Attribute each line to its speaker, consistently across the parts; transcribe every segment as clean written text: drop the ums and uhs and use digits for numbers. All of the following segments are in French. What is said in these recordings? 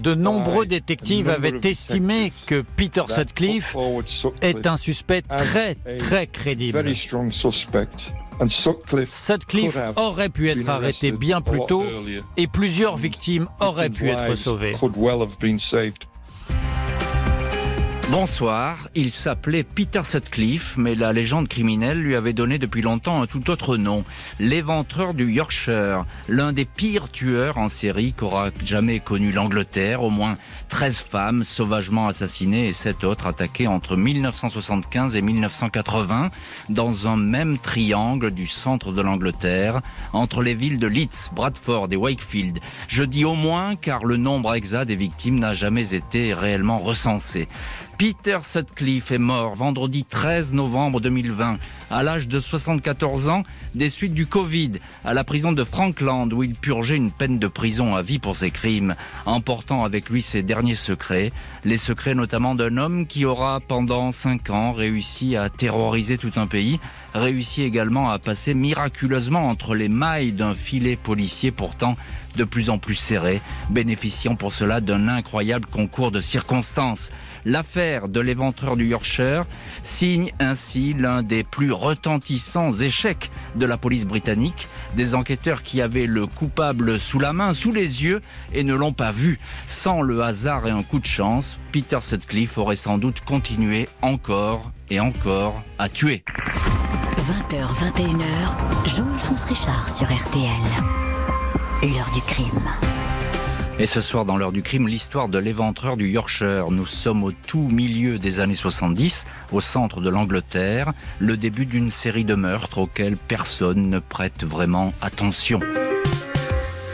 Speaker 1: De nombreux détectives avaient estimé que Peter Sutcliffe est un suspect très crédible. Sutcliffe aurait pu être arrêté bien plus tôt et plusieurs victimes auraient pu être sauvées.
Speaker 2: Bonsoir, il s'appelait Peter Sutcliffe, mais la légende criminelle lui avait donné depuis longtemps un tout autre nom. L'éventreur du Yorkshire, l'un des pires tueurs en série qu'aura jamais connu l'Angleterre. Au moins 13 femmes sauvagement assassinées et 7 autres attaquées entre 1975 et 1980 dans un même triangle du centre de l'Angleterre, entre les villes de Leeds, Bradford et Wakefield. Je dis au moins car le nombre exact des victimes n'a jamais été réellement recensé. Peter Sutcliffe est mort vendredi 13 novembre 2020, à l'âge de 74 ans, des suites du Covid, à la prison de Frankland, où il purgeait une peine de prison à vie pour ses crimes, emportant avec lui ses derniers secrets, les secrets notamment d'un homme qui aura pendant 5 ans réussi à terroriser tout un pays, réussi également à passer miraculeusement entre les mailles d'un filet policier pourtant de plus en plus serré, bénéficiant pour cela d'un incroyable concours de circonstances. L'affaire de l'éventreur du Yorkshire signe ainsi l'un des plus retentissants échecs de la police britannique, des enquêteurs qui avaient le coupable sous la main, sous les yeux et ne l'ont pas vu. Sans le hasard et un coup de chance, Peter Sutcliffe aurait sans doute continué encore et encore à tuer.
Speaker 3: 20h, 21h, Jean-Alphonse Richard sur RTL. L'heure du crime.
Speaker 2: Et ce soir, dans l'heure du crime, l'histoire de l'éventreur du Yorkshire. Nous sommes au tout milieu des années 70, au centre de l'Angleterre, le début d'une série de meurtres auxquels personne ne prête vraiment attention.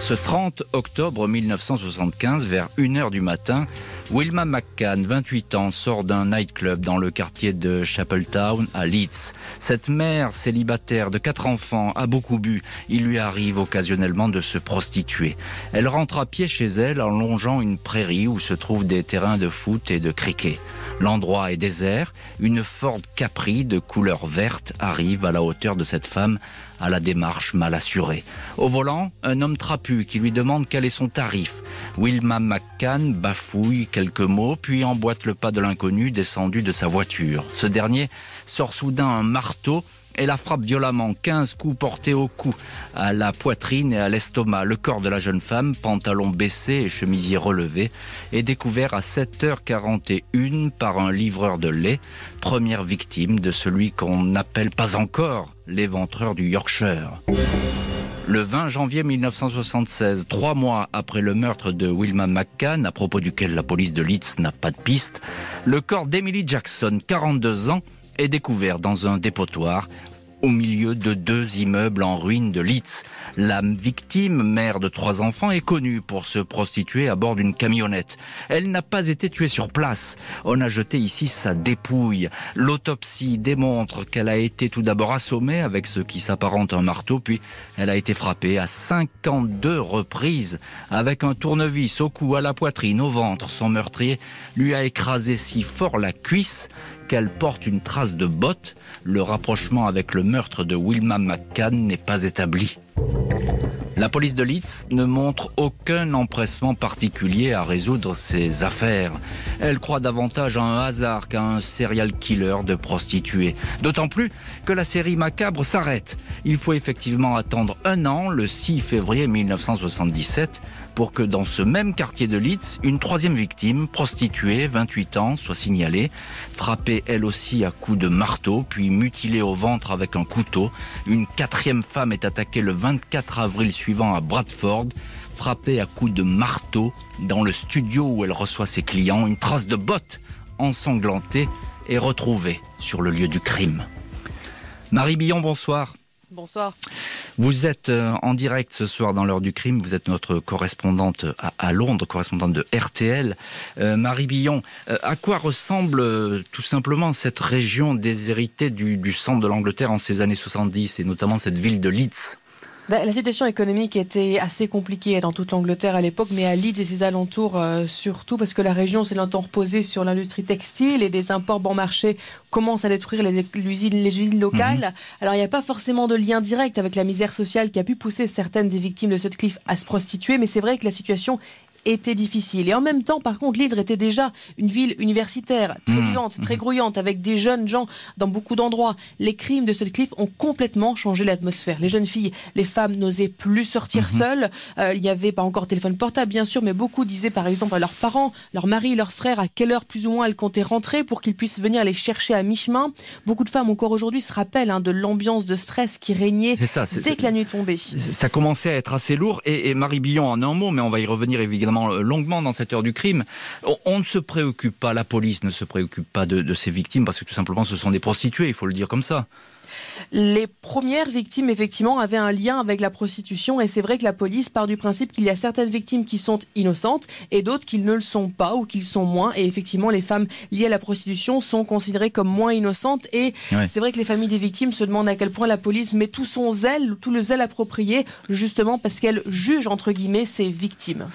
Speaker 2: Ce 30 octobre 1975, vers 1h du matin, Wilma McCann, 28 ans, sort d'un nightclub dans le quartier de Chapeltown à Leeds. Cette mère célibataire de 4 enfants a beaucoup bu. Il lui arrive occasionnellement de se prostituer. Elle rentre à pied chez elle en longeant une prairie où se trouvent des terrains de foot et de cricket. L'endroit est désert. Une Ford Capri de couleur verte arrive à la hauteur de cette femme à la démarche mal assurée. Au volant, un homme trapu qui lui demande quel est son tarif. Wilma McCann bafouille quelques mots, puis emboîte le pas de l'inconnu descendu de sa voiture. Ce dernier sort soudain un marteau et la frappe violemment, 15 coups portés au cou, à la poitrine et à l'estomac. Le corps de la jeune femme, pantalon baissé et chemisier relevé, est découvert à 7h41 par un livreur de lait, première victime de celui qu'on n'appelle pas encore l'éventreur du Yorkshire. Le 20 janvier 1976, 3 mois après le meurtre de Wilma McCann, à propos duquel la police de Leeds n'a pas de piste, le corps d'Emily Jackson, 42 ans, est découvert dans un dépotoir au milieu de 2 immeubles en ruine de Leeds. La victime, mère de 3 enfants, est connue pour se prostituer à bord d'une camionnette. Elle n'a pas été tuée sur place. On a jeté ici sa dépouille. L'autopsie démontre qu'elle a été tout d'abord assommée avec ce qui s'apparente à un marteau, puis elle a été frappée à 52 reprises avec un tournevis au cou, à la poitrine, au ventre. Son meurtrier lui a écrasé si fort la cuisse qu'elle porte une trace de botte. Le rapprochement avec le meurtre de Wilma McCann n'est pas établi. La police de Leeds ne montre aucun empressement particulier à résoudre ces affaires. Elle croit davantage à un hasard qu'à un serial killer de prostituées. D'autant plus que la série macabre s'arrête. Il faut effectivement attendre 1 an, le 6 février 1977, pour que dans ce même quartier de Leeds, une 3e victime, prostituée, 28 ans, soit signalée, frappée elle aussi à coups de marteau, puis mutilée au ventre avec un couteau. Une 4e femme est attaquée le 24 avril suivant à Bradford, frappée à coups de marteau dans le studio où elle reçoit ses clients. Une trace de botte ensanglantée est retrouvée sur le lieu du crime. Marie Billon, bonsoir.
Speaker 4: Bonsoir.
Speaker 2: Vous êtes en direct ce soir dans l'heure du crime. Vous êtes notre correspondante à Londres, correspondante de RTL. Marie Billon, à quoi ressemble tout simplement cette région déshéritée du centre de l'Angleterre en ces années 70 et notamment cette ville de Leeds ?
Speaker 4: La situation économique était assez compliquée dans toute l'Angleterre à l'époque, mais à Leeds et ses alentours surtout, parce que la région s'est longtemps reposée sur l'industrie textile et des imports bon marché commencent à détruire les usines locales. Alors il n'y a pas forcément de lien direct avec la misère sociale qui a pu pousser certaines des victimes de Sutcliffe à se prostituer, mais c'est vrai que la situation était difficile. Et en même temps, par contre, Leeds était déjà une ville universitaire, très vivante, très grouillante, avec des jeunes gens dans beaucoup d'endroits. Les crimes de Sutcliffe ont complètement changé l'atmosphère. Les jeunes filles, les femmes n'osaient plus sortir seules. Il n'y avait pas encore de téléphone portable, bien sûr, mais beaucoup disaient, par exemple, à leurs parents, leurs maris, leurs frères, à quelle heure plus ou moins elles comptaient rentrer pour qu'ils puissent venir les chercher à mi-chemin. Beaucoup de femmes, encore aujourd'hui, se rappellent de l'ambiance de stress qui régnait dès que la nuit tombait.
Speaker 2: Ça commençait à être assez lourd. Et Marie Billon, en un mot, mais on va y revenir évidemment longuement dans cette heure du crime, on ne se préoccupe pas, la police ne se préoccupe pas de ces victimes parce que tout simplement ce sont des prostituées, il faut le dire comme ça.
Speaker 4: Les premières victimes, effectivement, avaient un lien avec la prostitution et c'est vrai que la police part du principe qu'il y a certaines victimes qui sont innocentes et d'autres qui ne le sont pas ou qui le sont moins. Et effectivement, les femmes liées à la prostitution sont considérées comme moins innocentes et c'est vrai que les familles des victimes se demandent à quel point la police met tout son zèle, tout le zèle approprié, justement parce qu'elle juge, entre guillemets, ses victimes.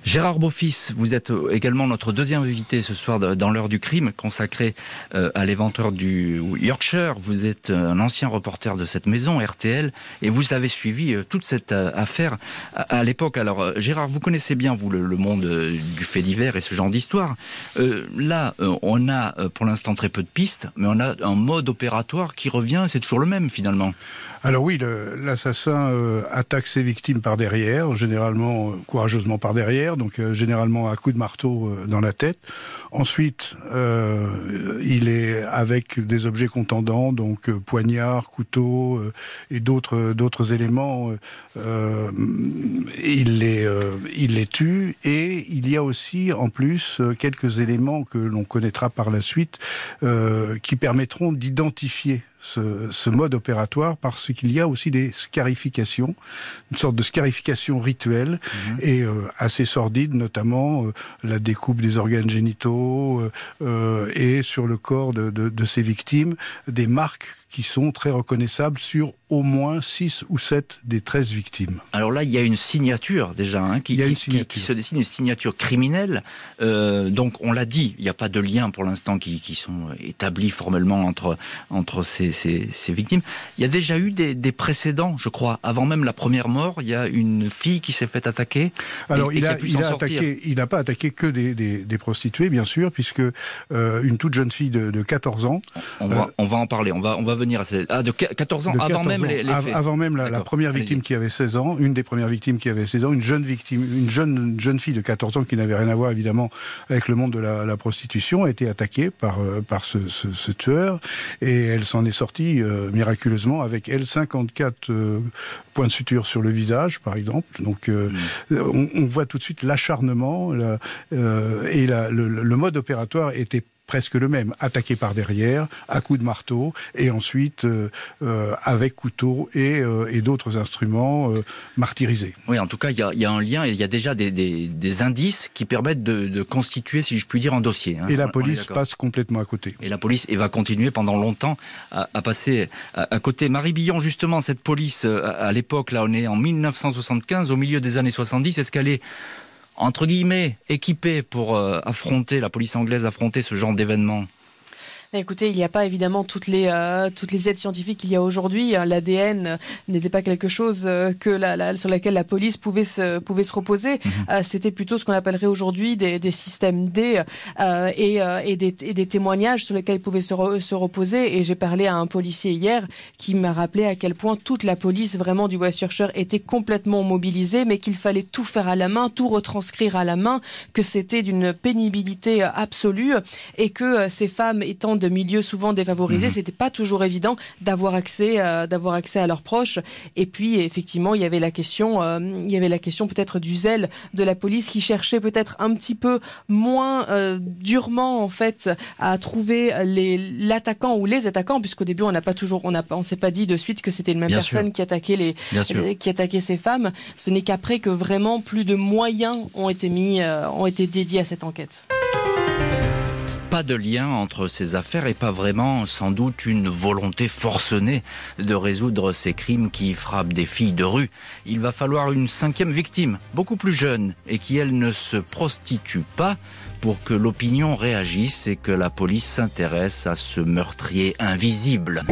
Speaker 2: Gérard Beaufils, vous êtes également notre deuxième invité ce soir dans l'heure du crime, consacré à l'éventreur du Yorkshire. Vous êtes un ancien reporter de cette maison, RTL, et vous avez suivi toute cette affaire à l'époque. Alors, Gérard, vous connaissez bien, vous, le monde du fait divers et ce genre d'histoire. Là, on a pour l'instant très peu de pistes, mais on a un mode opératoire qui revient, c'est toujours le même, finalement.
Speaker 5: Alors oui, l'assassin attaque ses victimes par derrière, généralement courageusement par derrière, donc généralement à coups de marteau dans la tête. Ensuite, il est avec des objets contendants, donc poignard, couteau et d'autres éléments. Il les tue et il y a aussi en plus quelques éléments que l'on connaîtra par la suite qui permettront d'identifier ce mode opératoire parce qu'il y a aussi des scarifications, une sorte de scarification rituelle et assez sordide, notamment la découpe des organes génitaux et sur le corps de ces victimes, des marques qui sont très reconnaissables sur au moins 6 ou 7 des 13 victimes.
Speaker 2: Alors là, il y a une signature déjà, qui se dessine, une signature criminelle. Donc on l'a dit, il n'y a pas de lien pour l'instant qui sont établis formellement entre ces victimes. Il y a déjà eu des précédents, je crois. Avant même la première mort, il y a une fille qui s'est fait attaquer.
Speaker 5: Alors il n'a pas attaqué que des prostituées, bien sûr, puisque une toute jeune fille de 14 ans...
Speaker 2: On va en parler, on va venir à de 14 ans, avant même les faits.
Speaker 5: Avant même la première victime qui avait 16 ans, une des premières victimes qui avait 16 ans, une jeune fille de 14 ans qui n'avait rien à voir évidemment avec le monde de la prostitution, a été attaquée par ce tueur et elle s'en est sortie miraculeusement avec 54 points de suture sur le visage par exemple. Donc on voit tout de suite l'acharnement et le mode opératoire était presque le même, attaqué par derrière, à coups de marteau, et ensuite avec couteau et d'autres instruments martyrisés.
Speaker 2: Oui, en tout cas, il y a un lien, et il y a déjà des indices qui permettent de constituer, si je puis dire, un dossier.
Speaker 5: Et la police passe complètement à côté.
Speaker 2: Et la police va continuer pendant longtemps à passer à côté. Marie Billon, justement, cette police, à l'époque, là, on est en 1975, au milieu des années 70, est-ce qu'elle est entre guillemets, équipés pour affronter, la police anglaise affronter ce genre d'événements?
Speaker 4: Écoutez, il n'y a pas évidemment toutes les aides scientifiques qu'il y a aujourd'hui. L'ADN n'était pas quelque chose sur laquelle la police pouvait se reposer. C'était plutôt ce qu'on appellerait aujourd'hui des systèmes D et des témoignages sur lesquels ils pouvaient se reposer. Et j'ai parlé à un policier hier qui m'a rappelé à quel point toute la police vraiment du West Yorkshire était complètement mobilisée, mais qu'il fallait tout faire à la main, tout retranscrire à la main, que c'était d'une pénibilité absolue et que ces femmes étant de milieux souvent défavorisés, c'était pas toujours évident d'avoir accès à leurs proches. Et puis effectivement, il y avait la question peut-être du zèle de la police qui cherchait peut-être un petit peu moins durement en fait à trouver l'attaquant ou les attaquants, puisqu'au début on s'est pas dit de suite que c'était une même personne qui attaquait ces femmes. Ce n'est qu'après que vraiment plus de moyens ont été dédiés à cette enquête.
Speaker 2: pas de lien entre ces affaires et pas vraiment, sans doute, une volonté forcenée de résoudre ces crimes qui frappent des filles de rue. Il va falloir une 5e victime, beaucoup plus jeune, et qui, elle, ne se prostitue pas, pour que l'opinion réagisse et que la police s'intéresse à ce meurtrier invisible.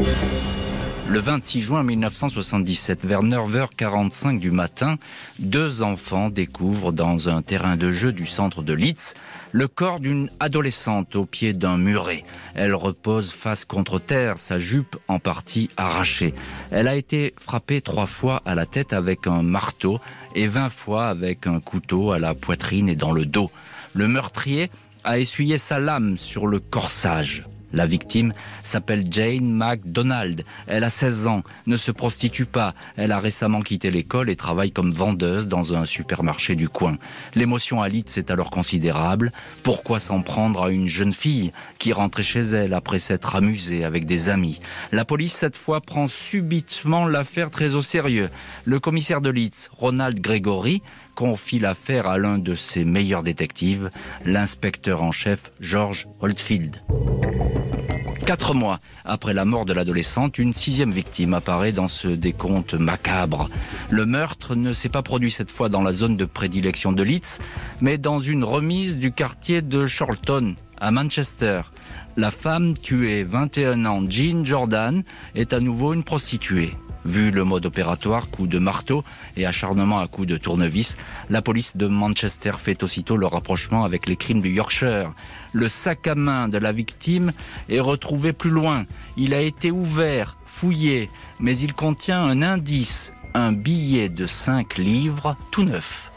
Speaker 2: Le 26 juin 1977, vers 9h45 du matin, 2 enfants découvrent dans un terrain de jeu du centre de Leeds le corps d'une adolescente au pied d'un muret. Elle repose face contre terre, sa jupe en partie arrachée. Elle a été frappée 3 fois à la tête avec un marteau et 20 fois avec un couteau à la poitrine et dans le dos. Le meurtrier a essuyé sa lame sur le corsage. La victime s'appelle Jane MacDonald. Elle a 16 ans, ne se prostitue pas. Elle a récemment quitté l'école et travaille comme vendeuse dans un supermarché du coin. L'émotion à Leeds est alors considérable. Pourquoi s'en prendre à une jeune fille qui rentrait chez elle après s'être amusée avec des amis? La police, cette fois, prend subitement l'affaire très au sérieux. Le commissaire de Leeds, Ronald Gregory, confie l'affaire à l'un de ses meilleurs détectives, l'inspecteur en chef George Oldfield. 4 mois après la mort de l'adolescente, une 6e victime apparaît dans ce décompte macabre. Le meurtre ne s'est pas produit cette fois dans la zone de prédilection de Leeds, mais dans une remise du quartier de Charlton, à Manchester. La femme tuée, 21 ans, Jean Jordan, est à nouveau une prostituée. Vu le mode opératoire, coup de marteau et acharnement à coups de tournevis, la police de Manchester fait aussitôt le rapprochement avec les crimes du Yorkshire. Le sac à main de la victime est retrouvé plus loin. Il a été ouvert, fouillé, mais il contient un indice, un billet de 5 livres tout neuf.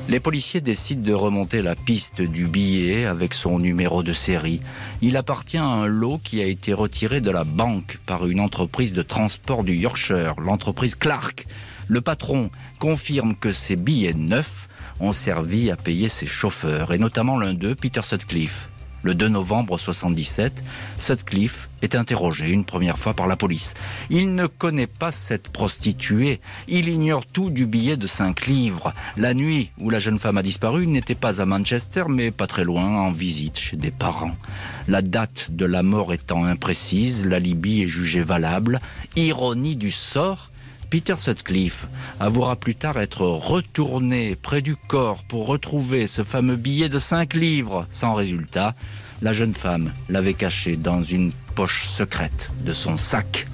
Speaker 2: Les policiers décident de remonter la piste du billet avec son numéro de série. Il appartient à un lot qui a été retiré de la banque par une entreprise de transport du Yorkshire, l'entreprise Clark. Le patron confirme que ces billets neufs ont servi à payer ses chauffeurs, et notamment l'un d'eux, Peter Sutcliffe. Le 2 novembre 1977, Sutcliffe est interrogé une première fois par la police. Il ne connaît pas cette prostituée. Il ignore tout du billet de 5 livres. La nuit où la jeune femme a disparu, il n'était pas à Manchester, mais pas très loin, en visite chez des parents. La date de la mort étant imprécise, l'alibi est jugé valable. Ironie du sort, Peter Sutcliffe avouera plus tard être retourné près du corps pour retrouver ce fameux billet de 5 livres. Sans résultat, la jeune femme l'avait caché dans une poche secrète de son sac.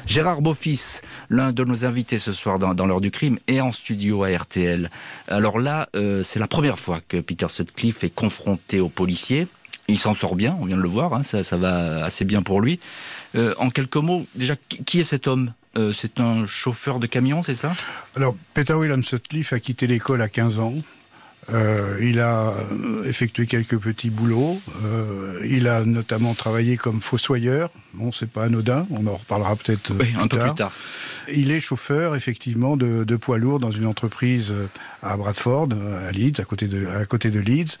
Speaker 2: Gérard Beaufils, l'un de nos invités ce soir dans l'heure du crime, est en studio à RTL. Alors là, c'est la première fois que Peter Sutcliffe est confronté aux policiers. Il s'en sort bien, on vient de le voir, hein, ça va assez bien pour lui. En quelques mots, déjà, qui est cet homme ? C'est un chauffeur de camion, c'est ça ?
Speaker 5: Alors, Peter William Sutcliffe a quitté l'école à 15 ans. Il a effectué quelques petits boulots. Il a notamment travaillé comme fossoyeur. Bon, c'est pas anodin, on en reparlera peut-être
Speaker 2: un peu plus tard.
Speaker 5: Il est chauffeur, effectivement, de poids lourd dans une entreprise à Bradford, à Leeds, à côté de Leeds.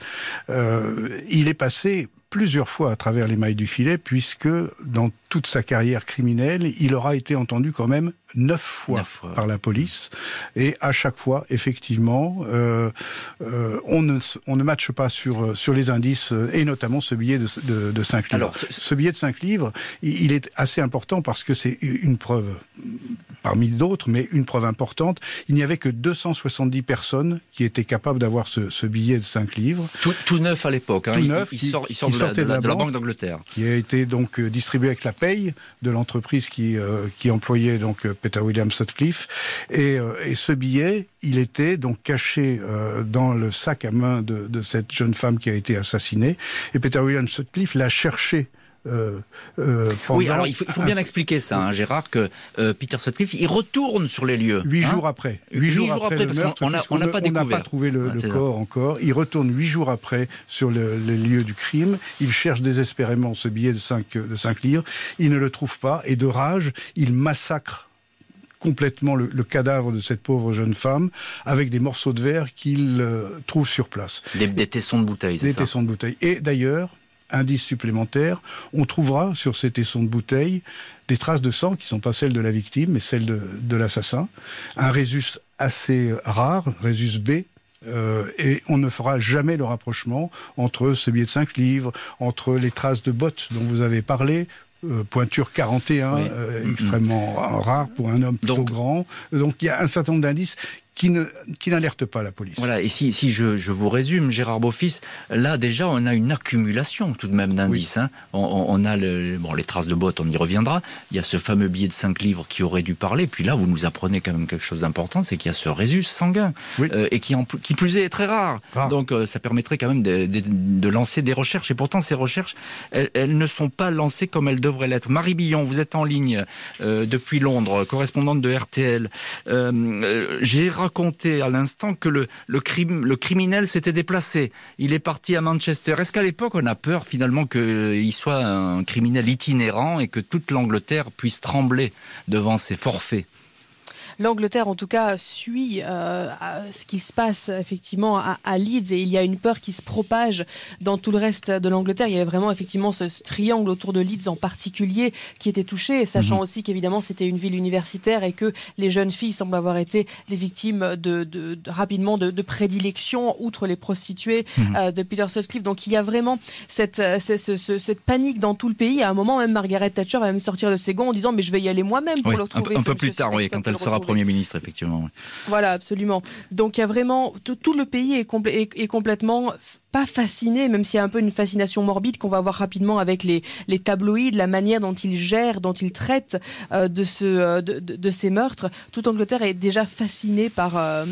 Speaker 5: Il est passé plusieurs fois à travers les mailles du filet, puisque dans toute sa carrière criminelle, il aura été entendu quand même 9 fois par la police. Et à chaque fois, effectivement, on ne matche pas sur les indices, et notamment ce billet de 5 livres. Alors, ce billet de 5 livres, il est assez important parce que c'est une preuve, parmi d'autres, mais une preuve importante. Il n'y avait que 270 personnes qui étaient capables d'avoir ce billet de 5 livres.
Speaker 2: Tout neuf à l'époque. Hein.
Speaker 5: Tout neuf.
Speaker 2: Il sort de la Banque d'Angleterre.
Speaker 5: Qui a été donc distribué avec la paye de l'entreprise qui employait donc Peter William Sutcliffe. Et ce billet, il était donc caché dans le sac à main de cette jeune femme qui a été assassinée. Et Peter William Sutcliffe l'a cherché.
Speaker 2: Oui, alors il faut bien expliquer ça, hein, Gérard, que Peter Sutcliffe, il retourne sur les lieux.
Speaker 5: 8 jours après. 8 jours après le meurtre,
Speaker 2: parce qu'on n'a pas découvert.
Speaker 5: On n'a pas trouvé le corps encore. Il retourne 8 jours après sur les lieux du crime. Il cherche désespérément ce billet de 5 livres. Il ne le trouve pas. Et de rage, il massacre complètement le cadavre de cette pauvre jeune femme avec des morceaux de verre qu'il trouve sur place.
Speaker 2: Des tessons de bouteille, c'est ça ?
Speaker 5: Des tessons de bouteille. Et d'ailleurs, indice supplémentaire, on trouvera sur ces tessons de bouteille des traces de sang qui ne sont pas celles de la victime, mais celles de l'assassin. Un rhésus assez rare, rhésus B, et on ne fera jamais le rapprochement entre ce billet de 5 livres, entre les traces de bottes dont vous avez parlé, pointure 41, extrêmement rare pour un homme plutôt grand. Donc il y a un certain nombre d'indices qui n'alerte pas la police.
Speaker 2: Voilà, et si je vous résume, Gérard Beaufils, là déjà on a une accumulation tout de même d'indices. Hein. On a les traces de bottes, on y reviendra. Il y a ce fameux billet de 5 livres qui aurait dû parler. Puis là, vous nous apprenez quand même quelque chose d'important, c'est qu'il y a ce résus sanguin, et qui plus est très rare. Donc ça permettrait quand même de lancer des recherches. Et pourtant, ces recherches, elles ne sont pas lancées comme elles devraient l'être. Marie Billon, vous êtes en ligne depuis Londres, correspondante de RTL. J'ai raconté à l'instant que le criminel s'était déplacé. Il est parti à Manchester. Est-ce qu'à l'époque, on a peur finalement qu'il soit un criminel itinérant et que toute l'Angleterre puisse trembler devant ses forfaits ?
Speaker 4: L'Angleterre, en tout cas, suit ce qui se passe effectivement à Leeds, et il y a une peur qui se propage dans tout le reste de l'Angleterre. Il y avait vraiment effectivement ce triangle autour de Leeds en particulier qui était touché, sachant aussi qu'évidemment c'était une ville universitaire et que les jeunes filles semblent avoir été des victimes rapidement de prédilection, outre les prostituées de Peter Sutcliffe. Donc il y a vraiment cette panique dans tout le pays. À un moment, même Margaret Thatcher va même sortir de ses gonds en disant mais je vais y aller moi-même pour le retrouver.
Speaker 2: Un peu plus tard, quand elle sera Premier ministre, effectivement.
Speaker 4: Voilà, absolument. Donc il y a vraiment tout le pays est complètement pas fasciné, même s'il y a un peu une fascination morbide qu'on va voir rapidement avec les tabloïds, la manière dont ils gèrent, dont ils traitent de ces meurtres. Toute Angleterre est déjà fascinée par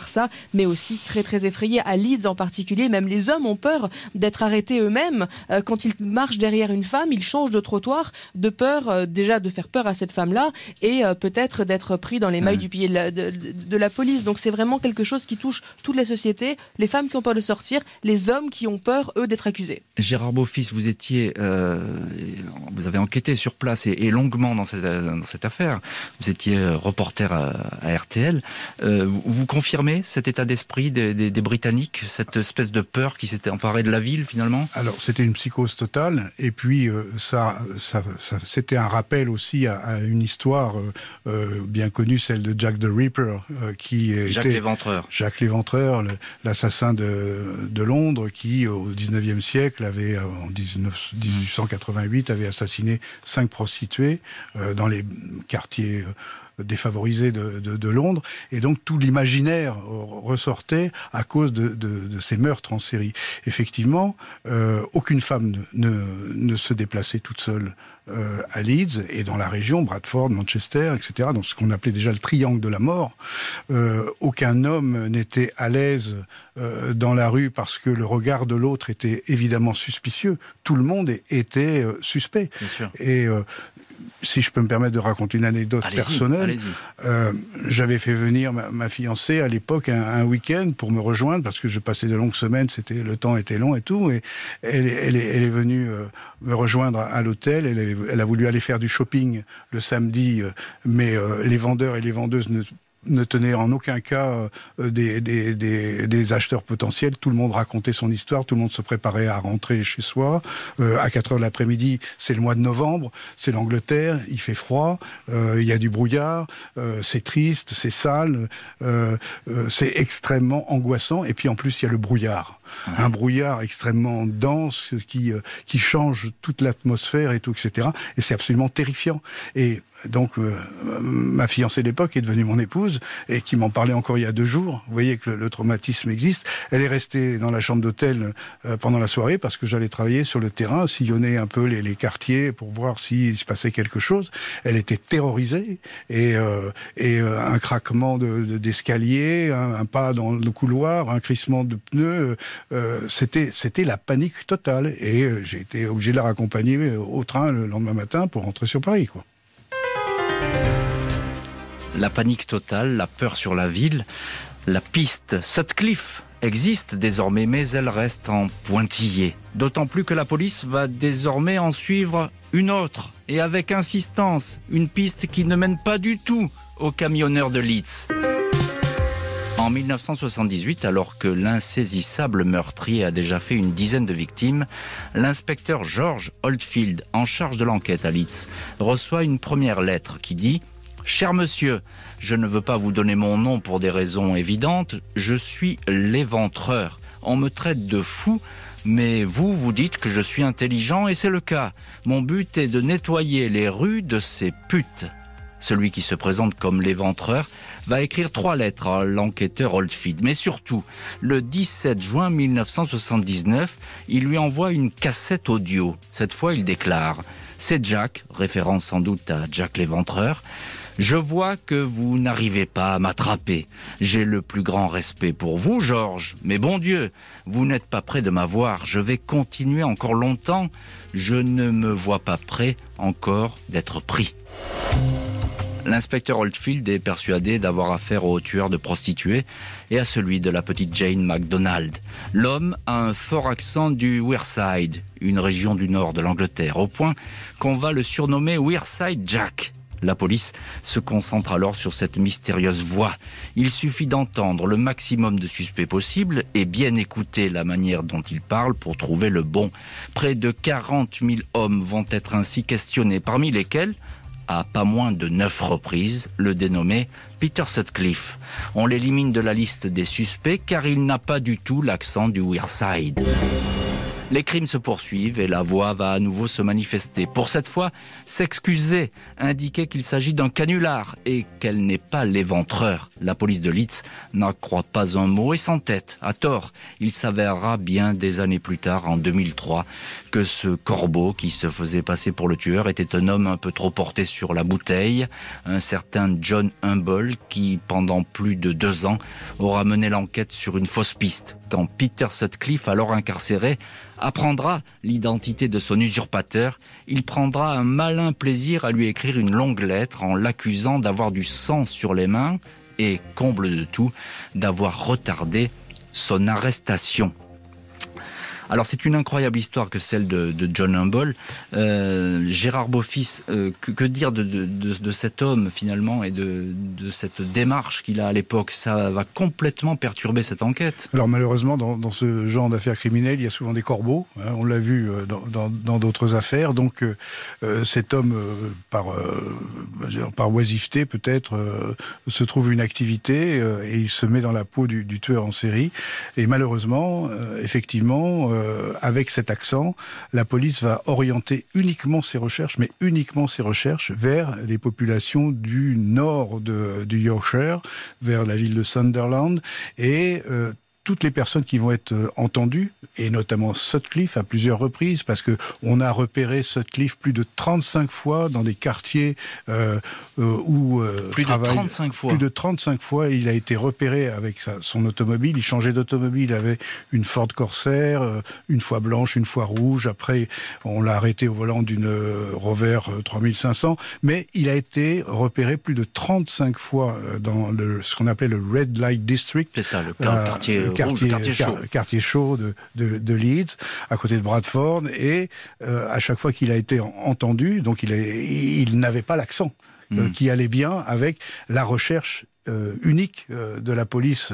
Speaker 4: ça, mais aussi très très effrayée. À Leeds en particulier, même les hommes ont peur d'être arrêtés eux-mêmes. Quand ils marchent derrière une femme, ils changent de trottoir de peur déjà de faire peur à cette femme-là et peut-être d'être pris dans les mailles du pied de la police. Donc c'est vraiment quelque chose qui touche toute la société, les femmes qui ont peur de sortir, les hommes qui ont peur, eux, d'être accusés.
Speaker 2: Gérard Beaufils, vous avez enquêté sur place et longuement dans cette affaire. Vous étiez reporter à RTL. Vous confirmez cet état d'esprit des Britanniques, cette espèce de peur qui s'était emparée de la ville, finalement ?
Speaker 5: Alors, c'était une psychose totale. Et puis, ça c'était un rappel aussi à une histoire bien connue, celle de Jack the Ripper,
Speaker 2: Jacques Léventreur.
Speaker 5: Jacques Léventreur, l'assassin de Londres, qui au 19e siècle en 1888 avait assassiné 5 prostituées dans les quartiers défavorisés de Londres, et donc tout l'imaginaire ressortait à cause de ces meurtres en série. Effectivement, aucune femme ne se déplaçait toute seule à Leeds et dans la région, Bradford, Manchester, etc., dans ce qu'on appelait déjà le triangle de la mort. Aucun homme n'était à l'aise dans la rue parce que le regard de l'autre était évidemment suspicieux. Tout le monde était suspect.
Speaker 2: Bien sûr.
Speaker 5: Et si je peux me permettre de raconter une anecdote personnelle, j'avais fait venir ma fiancée à l'époque un week-end pour me rejoindre parce que je passais de longues semaines, le temps était long et tout, et elle est venue me rejoindre à l'hôtel. Elle a voulu aller faire du shopping le samedi, mais les vendeurs et les vendeuses ne tenait en aucun cas des acheteurs potentiels. Tout le monde racontait son histoire, tout le monde se préparait à rentrer chez soi. À 4h de l'après-midi, c'est le mois de novembre, c'est l'Angleterre, il fait froid, il y a du brouillard, c'est triste, c'est sale, c'est extrêmement angoissant. Et puis en plus, il y a le brouillard. Un brouillard extrêmement dense qui change toute l'atmosphère et tout, etc. Et c'est absolument terrifiant. Et donc, ma fiancée d'époque est devenue mon épouse et qui m'en parlait encore il y a 2 jours. Vous voyez que le traumatisme existe. Elle est restée dans la chambre d'hôtel pendant la soirée parce que j'allais travailler sur le terrain, sillonner un peu les quartiers pour voir s'il se passait quelque chose. Elle était terrorisée et un craquement d'escalier, un pas dans le couloir, un crissement de pneus, c'était la panique totale. Et j'ai été obligé de la raccompagner au train le lendemain matin pour rentrer sur Paris, quoi.
Speaker 2: La panique totale, la peur sur la ville, la piste Sutcliffe existe désormais, mais elle reste en pointillé. D'autant plus que la police va désormais en suivre une autre, et avec insistance, une piste qui ne mène pas du tout aux camionneurs de Leeds. En 1978, alors que l'insaisissable meurtrier a déjà fait une dizaine de victimes, l'inspecteur George Oldfield, en charge de l'enquête à Leeds, reçoit une première lettre qui dit « Cher monsieur, je ne veux pas vous donner mon nom pour des raisons évidentes, je suis l'éventreur. On me traite de fou, mais vous dites que je suis intelligent et c'est le cas. Mon but est de nettoyer les rues de ces putes. Celui qui se présente comme l'éventreur va écrire 3 lettres à l'enquêteur Oldfield. Mais surtout, le 17 juin 1979, il lui envoie une cassette audio. Cette fois, il déclare « C'est Jack », référence sans doute à Jack l'éventreur. « Je vois que vous n'arrivez pas à m'attraper. J'ai le plus grand respect pour vous, Georges. Mais bon Dieu, vous n'êtes pas prêt de m'avoir. Je vais continuer encore longtemps. Je ne me vois pas prêt encore d'être pris. » L'inspecteur Oldfield est persuadé d'avoir affaire au tueur de prostituées et à celui de la petite Jane MacDonald. L'homme a un fort accent du Wearside, une région du nord de l'Angleterre, au point qu'on va le surnommer Wearside Jack. La police se concentre alors sur cette mystérieuse voix. Il suffit d'entendre le maximum de suspects possibles et bien écouter la manière dont il parle pour trouver le bon. Près de 40 000 hommes vont être ainsi questionnés, parmi lesquels, à pas moins de 9 reprises, le dénommé Peter Sutcliffe. On l'élimine de la liste des suspects car il n'a pas du tout l'accent du Wearside. Les crimes se poursuivent et la voix va à nouveau se manifester. Pour cette fois, s'excuser, indiquer qu'il s'agit d'un canular et qu'elle n'est pas l'éventreur. La police de Leeds n'en croit pas un mot et s'entête. À tort, il s'avérera bien des années plus tard, en 2003, que ce corbeau qui se faisait passer pour le tueur était un homme un peu trop porté sur la bouteille, un certain John Humble qui, pendant plus de 2 ans, aura mené l'enquête sur une fausse piste. Quand Peter Sutcliffe, alors incarcéré, apprendra l'identité de son usurpateur, il prendra un malin plaisir à lui écrire une longue lettre en l'accusant d'avoir du sang sur les mains et, comble de tout, d'avoir retardé son arrestation. Alors c'est une incroyable histoire que celle de John Humble. Gérard Beaufils, que dire de cet homme finalement et de cette démarche qu'il a à l'époque? Ça va complètement perturber cette enquête.
Speaker 5: Alors malheureusement dans ce genre d'affaires criminelles, il y a souvent des corbeaux. Hein, on l'a vu dans d'autres affaires. Donc cet homme, par oisiveté peut-être, se trouve une activité et il se met dans la peau du tueur en série. Et malheureusement, effectivement, avec cet accent, la police va orienter uniquement ses recherches, mais uniquement ses recherches vers les populations du nord du Yorkshire, vers la ville de Sunderland, et toutes les personnes qui vont être entendues, et notamment Sutcliffe à plusieurs reprises, parce que on a repéré Sutcliffe plus de 35 fois dans des quartiers où
Speaker 2: plus de
Speaker 5: 35 fois, il a été repéré avec son automobile. Il changeait d'automobile, il avait une Ford Corsair, une fois blanche, une fois rouge. Après, on l'a arrêté au volant d'une Rover 3500, mais il a été repéré plus de 35 fois dans ce qu'on appelait le Red Light District.
Speaker 2: C'est ça, le quartier chaud
Speaker 5: de Leeds, à côté de Bradford, et à chaque fois qu'il a été entendu, donc il n'avait pas l'accent qui allait bien avec la recherche unique de la police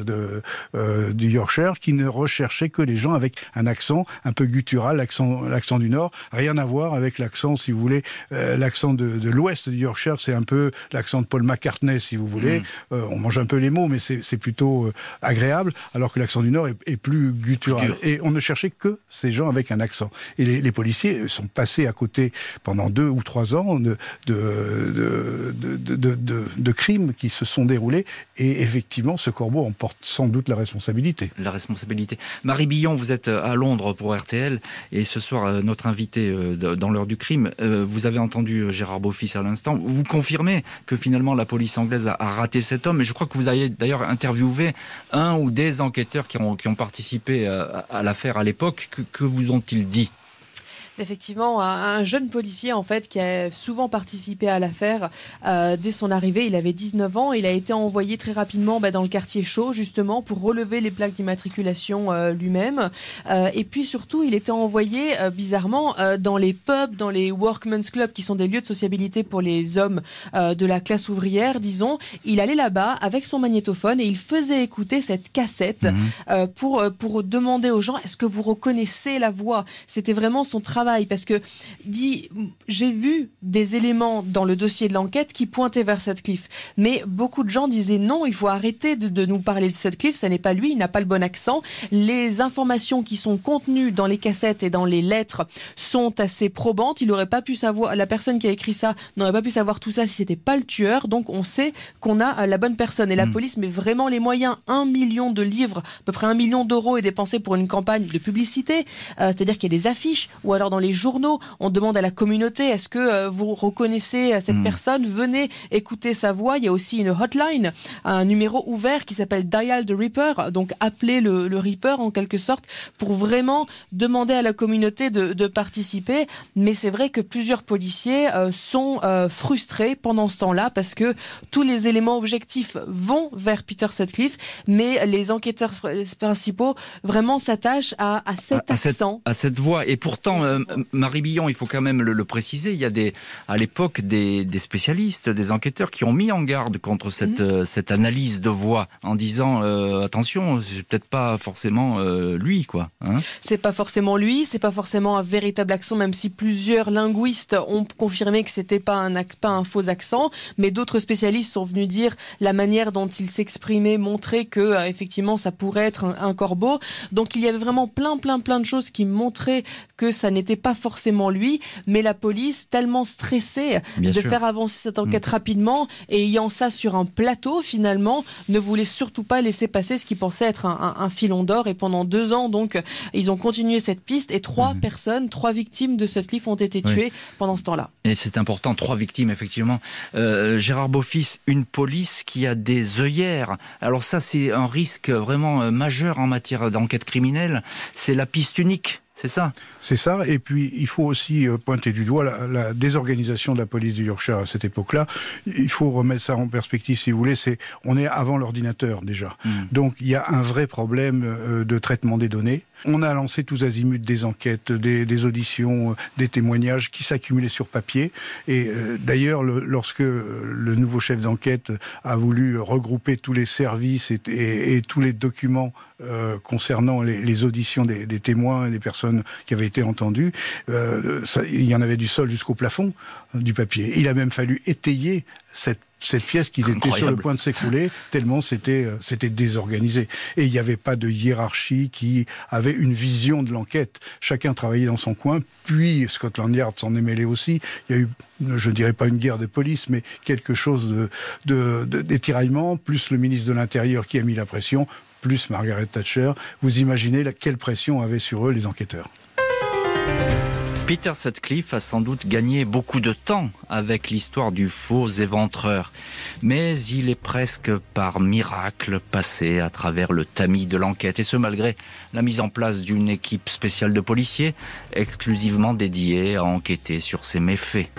Speaker 5: du Yorkshire, qui ne recherchait que les gens avec un accent un peu guttural, l'accent du Nord, rien à voir avec l'accent, si vous voulez, l'accent de l'Ouest du Yorkshire, c'est un peu l'accent de Paul McCartney, si vous voulez. On mange un peu les mots, mais c'est plutôt agréable, alors que l'accent du Nord est plus guttural. Et on ne cherchait que ces gens avec un accent. Et les policiers sont passés à côté pendant 2 ou 3 ans de crimes qui se sont déroulés. Et effectivement, ce corbeau en porte sans doute la responsabilité.
Speaker 2: La responsabilité. Marie Billon, vous êtes à Londres pour RTL, et ce soir, notre invité dans l'heure du crime, vous avez entendu Gérard Beaufils à l'instant. Vous confirmez que finalement la police anglaise a raté cet homme, et je crois que vous avez d'ailleurs interviewé un ou des enquêteurs qui ont participé à l'affaire à l'époque. Que vous ont-ils dit ?
Speaker 4: Effectivement, un jeune policier en fait qui a souvent participé à l'affaire dès son arrivée. Il avait 19 ans. Il a été envoyé très rapidement dans le quartier chaud justement pour relever les plaques d'immatriculation lui-même. Et puis surtout, il était envoyé bizarrement dans les pubs, dans les workmen's clubs qui sont des lieux de sociabilité pour les hommes de la classe ouvrière, disons. Il allait là-bas avec son magnétophone et il faisait écouter cette cassette pour demander aux gens, est-ce que vous reconnaissez la voix ? C'était vraiment son travail travail, parce que dit, j'ai vu des éléments dans le dossier de l'enquête qui pointaient vers Sutcliffe, mais beaucoup de gens disaient non, il faut arrêter de nous parler de Sutcliffe, ça n'est pas lui, il n'a pas le bon accent. Les informations qui sont contenues dans les cassettes et dans les lettres sont assez probantes. Il n'aurait pas pu savoir, la personne qui a écrit ça n'aurait pas pu savoir tout ça si c'était pas le tueur. Donc on sait qu'on a la bonne personne. Et la police met vraiment les moyens. 1 million de livres, à peu près 1 million d'euros est dépensé pour une campagne de publicité. C'est-à-dire qu'il y a des affiches, ou alors dans les journaux, on demande à la communauté, est-ce que vous reconnaissez cette personne? Venez écouter sa voix. Il y a aussi une hotline, un numéro ouvert qui s'appelle Dial the Reaper. Donc appelez le Reaper en quelque sorte pour vraiment demander à la communauté de participer. Mais c'est vrai que plusieurs policiers sont frustrés pendant ce temps-là parce que tous les éléments objectifs vont vers Peter Sutcliffe, mais les enquêteurs principaux vraiment s'attachent à cet accent.
Speaker 2: À cette voix. Et pourtant, Marie Billon, il faut quand même le préciser, il y a à l'époque des spécialistes, des enquêteurs qui ont mis en garde contre cette analyse de voix en disant attention, c'est peut-être pas forcément lui, quoi. Hein,
Speaker 4: c'est pas forcément lui, c'est pas forcément un véritable accent, même si plusieurs linguistes ont confirmé que c'était pas un faux accent, mais d'autres spécialistes sont venus dire la manière dont il s'exprimait montrait que effectivement ça pourrait être un corbeau. Donc il y avait vraiment plein de choses qui montraient que ça n'était pas forcément lui, mais la police, tellement stressée faire avancer cette enquête rapidement et ayant ça sur un plateau finalement, ne voulait surtout pas laisser passer ce qu'ils pensaient être un filon d'or. Et pendant 2 ans, donc, ils ont continué cette piste et 3 victimes de Sutcliffe ont été tuées pendant ce temps-là.
Speaker 2: Et c'est important, 3 victimes, effectivement. Gérard Beaufils, une police qui a des œillères. Alors ça, c'est un risque vraiment majeur en matière d'enquête criminelle. C'est la piste unique. C'est ça.
Speaker 5: C'est ça. Et puis, il faut aussi pointer du doigt la désorganisation de la police du Yorkshire à cette époque-là. Il faut remettre ça en perspective, si vous voulez. On est avant l'ordinateur, déjà. Donc, il y a un vrai problème de traitement des données. On a lancé tous azimuts des enquêtes, des auditions, des témoignages qui s'accumulaient sur papier. Et d'ailleurs, lorsque le nouveau chef d'enquête a voulu regrouper tous les services et tous les documents concernant les auditions des témoins et des personnes qui avaient été entendues, il y en avait du sol jusqu'au plafond du papier. Il a même fallu étayer cette pièce qui était sur le point de s'écrouler, tellement c'était désorganisé. Et il n'y avait pas de hiérarchie qui avait une vision de l'enquête. Chacun travaillait dans son coin, puis Scotland Yard s'en est mêlé aussi. Il y a eu, je ne dirais pas une guerre de police, mais quelque chose d'étiraillement, plus le ministre de l'Intérieur qui a mis la pression, plus Margaret Thatcher. Vous imaginez quelle pression avaient sur eux les enquêteurs.
Speaker 2: Peter Sutcliffe a sans doute gagné beaucoup de temps avec l'histoire du faux éventreur. Mais il est presque par miracle passé à travers le tamis de l'enquête. Et ce, malgré la mise en place d'une équipe spéciale de policiers exclusivement dédiée à enquêter sur ces méfaits.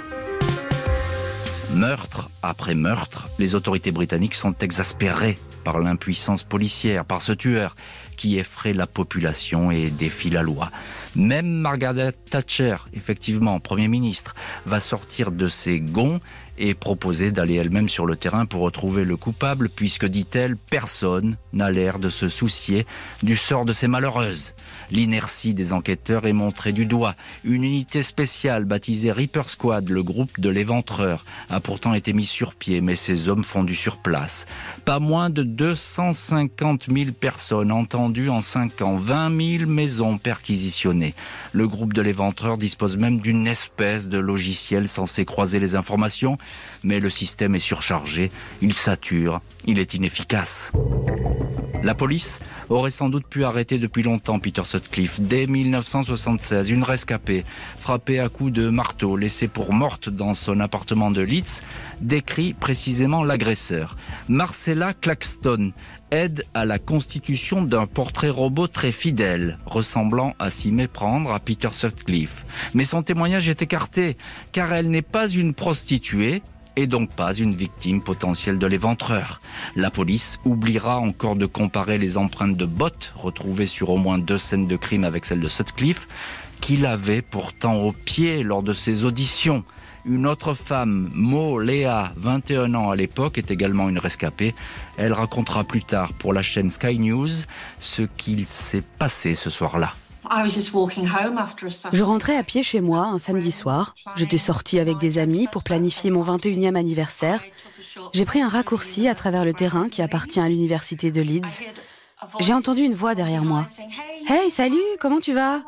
Speaker 2: Meurtre après meurtre, les autorités britanniques sont exaspérées par l'impuissance policière, par ce tueur qui effraie la population et défie la loi. Même Margaret Thatcher, effectivement, Premier ministre, va sortir de ses gonds et proposer d'aller elle-même sur le terrain pour retrouver le coupable, puisque, dit-elle, personne n'a l'air de se soucier du sort de ces malheureuses. L'inertie des enquêteurs est montrée du doigt. Une unité spéciale baptisée Reaper Squad, le groupe de l'éventreur, a pourtant été mis sur pied, mais ces hommes fondus sur place. Pas moins de 250 000 personnes entendues en 5 ans, 20 000 maisons perquisitionnées. Le groupe de l'éventreur dispose même d'une espèce de logiciel censé croiser les informations, mais le système est surchargé, il sature, il est inefficace. La police aurait sans doute pu arrêter depuis longtemps Peter Sutcliffe. Dès 1976, une rescapée, frappée à coups de marteau, laissée pour morte dans son appartement de Leeds, décrit précisément l'agresseur. Marcella Claxton aide à la constitution d'un portrait robot très fidèle, ressemblant à s'y méprendre à Peter Sutcliffe. Mais son témoignage est écarté, car elle n'est pas une prostituée, et donc pas une victime potentielle de l'éventreur. La police oubliera encore de comparer les empreintes de bottes retrouvées sur au moins 2 scènes de crime avec celles de Sutcliffe, qu'il avait pourtant au pied lors de ses auditions. Une autre femme, Mo Léa, 21 ans à l'époque, est également une rescapée. Elle racontera plus tard pour la chaîne Sky News ce qu'il s'est passé ce soir-là.
Speaker 6: Je rentrais à pied chez moi un samedi soir. J'étais sortie avec des amis pour planifier mon 21e anniversaire. J'ai pris un raccourci à travers le terrain qui appartient à l'université de Leeds. J'ai entendu une voix derrière moi. « Hey, salut, comment tu vas ?»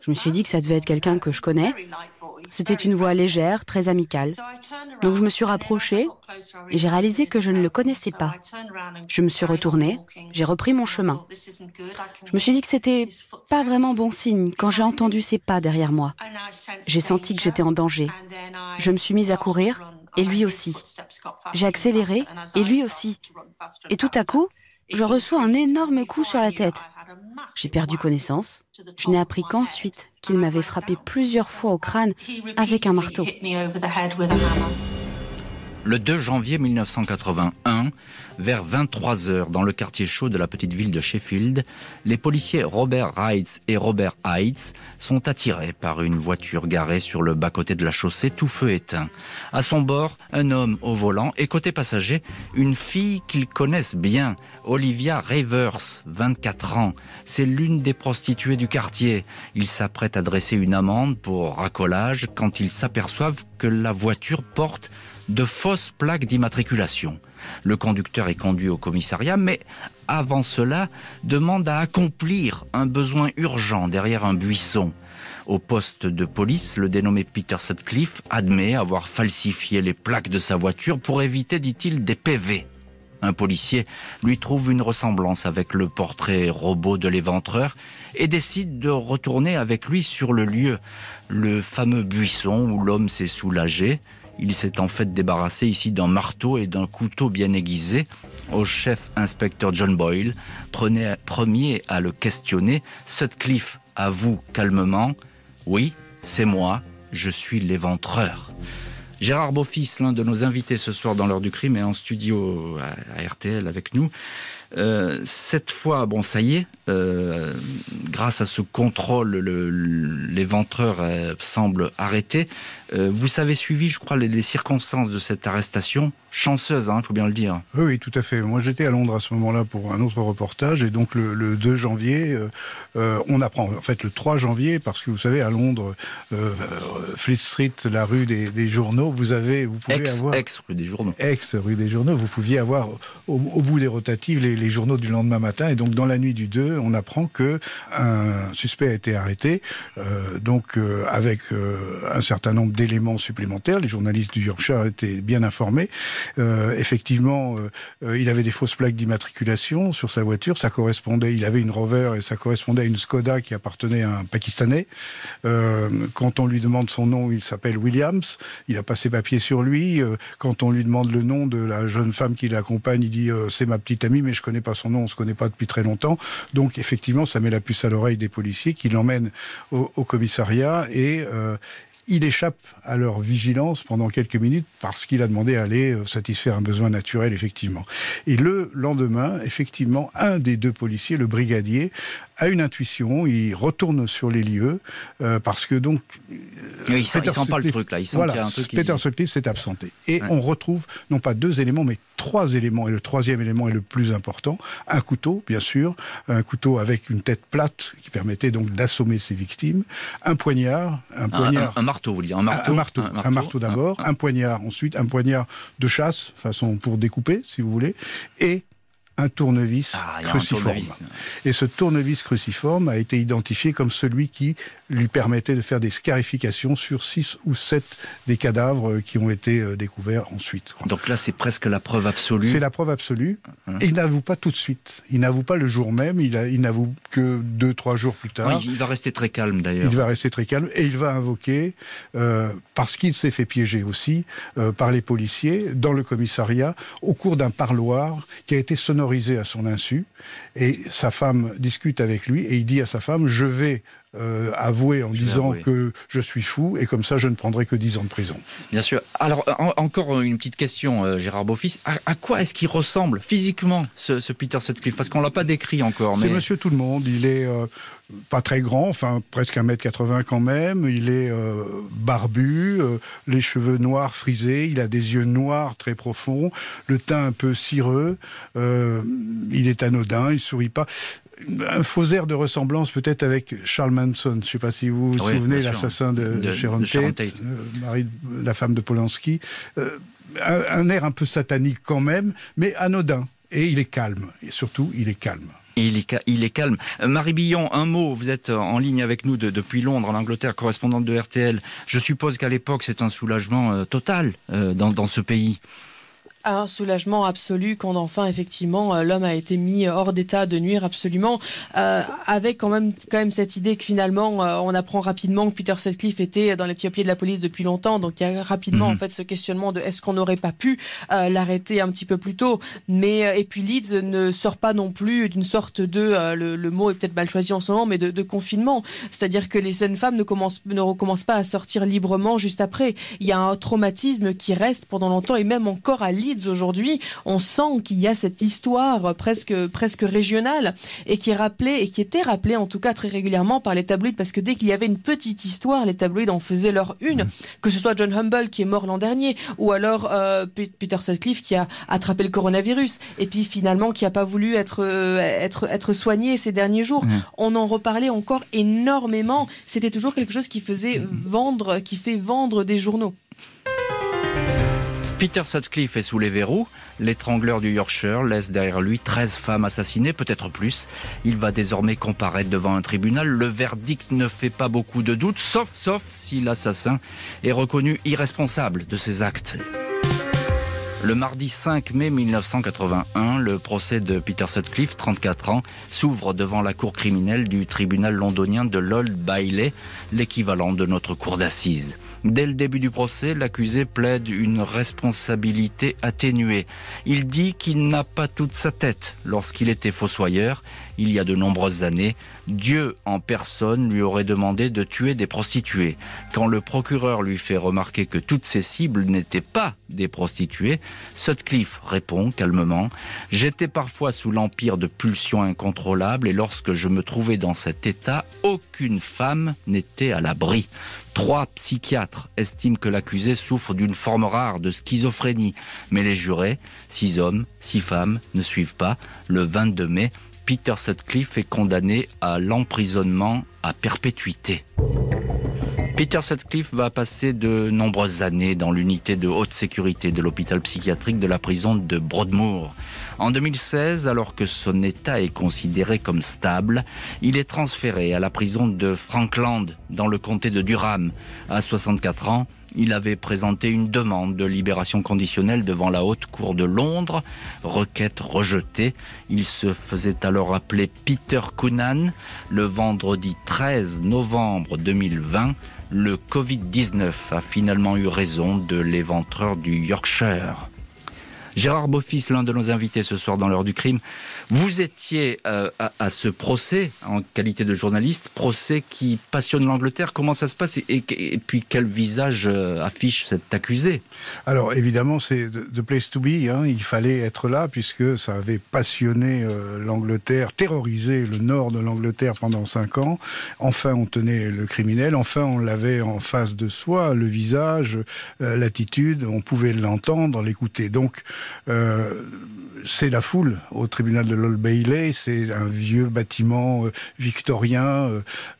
Speaker 6: Je me suis dit que ça devait être quelqu'un que je connais. C'était une voix légère, très amicale. Donc je me suis rapprochée et j'ai réalisé que je ne le connaissais pas. Je me suis retournée, j'ai repris mon chemin. Je me suis dit que c'était pas vraiment bon signe quand j'ai entendu ses pas derrière moi. J'ai senti que j'étais en danger. Je me suis mise à courir et lui aussi. J'ai accéléré et lui aussi. Et tout à coup, je reçois un énorme coup sur la tête. J'ai perdu connaissance. Je n'ai appris qu'ensuite qu'il m'avait frappé plusieurs fois au crâne avec un marteau.
Speaker 2: Le 2 janvier 1981, vers 23h, dans le quartier chaud de la petite ville de Sheffield, les policiers Robert Wright et Robert Heights sont attirés par une voiture garée sur le bas-côté de la chaussée, tout feu éteint. À son bord, un homme au volant et côté passager, une fille qu'ils connaissent bien, Olivia Rivers, 24 ans. C'est l'une des prostituées du quartier. Ils s'apprêtent à dresser une amende pour racolage quand ils s'aperçoivent que la voiture porte de fausses plaques d'immatriculation. Le conducteur est conduit au commissariat, mais avant cela, demande à accomplir un besoin urgent derrière un buisson. Au poste de police, le dénommé Peter Sutcliffe admet avoir falsifié les plaques de sa voiture pour éviter, dit-il, des PV. Un policier lui trouve une ressemblance avec le portrait robot de l'éventreur et décide de retourner avec lui sur le lieu, le fameux buisson où l'homme s'est soulagé. Il s'est en fait débarrassé ici d'un marteau et d'un couteau bien aiguisé. Au chef inspecteur John Boyle, premier à le questionner, Sutcliffe avoue calmement « Oui, c'est moi, je suis l'éventreur ». Gérard Beaufils, l'un de nos invités ce soir dans l'heure du crime, est en studio à RTL avec nous. Cette fois, bon, ça y est, grâce à ce contrôle, l'éventreur semble arrêté. Vous avez suivi, je crois, les circonstances de cette arrestation. Chanceuse, il faut bien le dire.
Speaker 5: Oui, tout à fait. Moi, j'étais à Londres à ce moment-là pour un autre reportage. Et donc, le 2 janvier, on apprend, en fait, le 3 janvier, parce que vous savez, à Londres, Fleet Street, la rue des journaux, vous pouvez avoir...
Speaker 2: Ex-rue des journaux.
Speaker 5: Ex-rue des journaux, vous pouviez avoir, au bout des rotatives, les journaux du lendemain matin. Et donc, dans la nuit du 2, on apprend qu'un suspect a été arrêté, avec un certain nombre d'éléments supplémentaires. Les journalistes du Yorkshire étaient bien informés. Effectivement, il avait des fausses plaques d'immatriculation sur sa voiture. Ça correspondait, il avait une Rover et ça correspondait à une Skoda qui appartenait à un Pakistanais. Quand on lui demande son nom, il s'appelle Williams. Il a pas ses papiers sur lui. Quand on lui demande le nom de la jeune femme qui l'accompagne, il dit c'est ma petite amie, mais je connais pas son nom, on se connaît pas depuis très longtemps. Donc effectivement, ça met la puce à l'oreille des policiers qui l'emmènent au commissariat et il échappe à leur vigilance pendant quelques minutes parce qu'il a demandé à aller satisfaire un besoin naturel, effectivement. Et le lendemain, effectivement, un des deux policiers, le brigadier, a une intuition, il retourne sur les lieux, parce que donc...
Speaker 2: il sent pas le truc, là. Il sent qu'il y a un truc
Speaker 5: Peter Sutcliffe s'est absenté. Et on retrouve, non pas 2 éléments, mais 3 éléments. Et le 3e élément est le plus important. Un couteau, bien sûr. Un couteau avec une tête plate, qui permettait donc d'assommer ses victimes. Un poignard.
Speaker 2: Un marteau, vous voulez dire.
Speaker 5: Un marteau d'abord. Un poignard ensuite. Un poignard de chasse, façon pour découper, si vous voulez. Et un tournevis cruciforme. Et ce tournevis cruciforme a été identifié comme celui qui lui permettait de faire des scarifications sur 6 ou 7 des cadavres qui ont été découverts ensuite.
Speaker 2: Donc là, c'est presque la preuve absolue.
Speaker 5: C'est la preuve absolue. Et il n'avoue pas tout de suite. Il n'avoue pas le jour même. Il n'avoue que 2-3 jours plus tard.
Speaker 2: Oui, il va rester très calme, d'ailleurs.
Speaker 5: Il va rester très calme. Et il va invoquer, parce qu'il s'est fait piéger aussi par les policiers, dans le commissariat, au cours d'un parloir qui a été sonorisé à son insu, et sa femme discute avec lui, et il dit à sa femme, je vais avouer en disant que je suis fou, et comme ça je ne prendrai que 10 ans de prison.
Speaker 2: Bien sûr. Alors, encore une petite question, Gérard Beaufils. À quoi est-ce qu'il ressemble physiquement, ce Peter Sutcliffe? Parce qu'on ne l'a pas décrit encore.
Speaker 5: C'est monsieur tout le monde. Il est pas très grand, enfin presque 1m80 quand même. Il est barbu, les cheveux noirs frisés, il a des yeux noirs très profonds, le teint un peu cireux, il est anodin, il sourit pas. un faux air de ressemblance peut-être avec Charles Manson. Je ne sais pas si vous vous souvenez, l'assassin de Sharon Tate, la femme de Polanski. Un air un peu satanique quand même, mais anodin. Et il est calme. Et surtout, il est calme.
Speaker 2: Il est calme. Marie Billon, un mot, vous êtes en ligne avec nous depuis Londres, en Angleterre, correspondante de RTL. Je suppose qu'à l'époque, c'est un soulagement total dans ce pays.
Speaker 4: Un soulagement absolu quand enfin effectivement l'homme a été mis hors d'état de nuire absolument, avec quand même cette idée que finalement on apprend rapidement que Peter Sutcliffe était dans les petits pieds de la police depuis longtemps, donc il y a rapidement en fait ce questionnement de est-ce qu'on n'aurait pas pu l'arrêter un petit peu plus tôt, mais et puis Leeds ne sort pas non plus d'une sorte de le mot est peut-être mal choisi en ce moment, mais de confinement, c'est-à-dire que les jeunes femmes ne recommencent pas à sortir librement juste après. Il y a un traumatisme qui reste pendant longtemps, et même encore à Leeds aujourd'hui, on sent qu'il y a cette histoire presque régionale et qui était rappelée en tout cas très régulièrement par les tabloïds, parce que dès qu'il y avait une petite histoire, les tabloïds en faisaient leur une, que ce soit John Humble qui est mort l'an dernier, ou alors Peter Sutcliffe qui a attrapé le coronavirus et puis finalement qui n'a pas voulu être soigné ces derniers jours. On en reparlait encore énormément. C'était toujours quelque chose qui fait vendre des journaux.
Speaker 2: Peter Sutcliffe est sous les verrous. L'étrangleur du Yorkshire laisse derrière lui 13 femmes assassinées, peut-être plus. Il va désormais comparaître devant un tribunal. Le verdict ne fait pas beaucoup de doute, sauf si l'assassin est reconnu irresponsable de ses actes. Le mardi 5 mai 1981, le procès de Peter Sutcliffe, 34 ans, s'ouvre devant la cour criminelle du tribunal londonien de l'Old Bailey, l'équivalent de notre cour d'assises. Dès le début du procès, l'accusé plaide une responsabilité atténuée. Il dit qu'il n'a pas toute sa tête lorsqu'il était fossoyeur. Il y a de nombreuses années, Dieu en personne lui aurait demandé de tuer des prostituées. Quand le procureur lui fait remarquer que toutes ses cibles n'étaient pas des prostituées, Sutcliffe répond calmement « J'étais parfois sous l'empire de pulsions incontrôlables et lorsque je me trouvais dans cet état, aucune femme n'était à l'abri. » 3 psychiatres estiment que l'accusé souffre d'une forme rare de schizophrénie. Mais les jurés, 6 hommes, 6 femmes, ne suivent pas. Le 22 mai, Peter Sutcliffe est condamné à l'emprisonnement à perpétuité. Peter Sutcliffe va passer de nombreuses années dans l'unité de haute sécurité de l'hôpital psychiatrique de la prison de Broadmoor. En 2016, alors que son état est considéré comme stable, il est transféré à la prison de Frankland, dans le comté de Durham. À 64 ans, il avait présenté une demande de libération conditionnelle devant la Haute Cour de Londres, requête rejetée. Il se faisait alors appeler Peter Coonan. Le vendredi 13 novembre 2020, le Covid-19 a finalement eu raison de l'éventreur du Yorkshire. Gérard Beaufils, l'un de nos invités ce soir dans l'heure du crime, vous étiez à ce procès en qualité de journaliste, procès qui passionne l'Angleterre. Comment ça se passe et puis quel visage affiche cet accusé?
Speaker 5: Alors évidemment c'est the place to be, hein. Il fallait être là puisque ça avait passionné l'Angleterre, terrorisé le nord de l'Angleterre pendant 5 ans. Enfin on tenait le criminel, enfin on l'avait en face de soi, le visage, l'attitude, on pouvait l'entendre, l'écouter. Donc c'est la foule au tribunal de l'Old Bailey, c'est un vieux bâtiment victorien,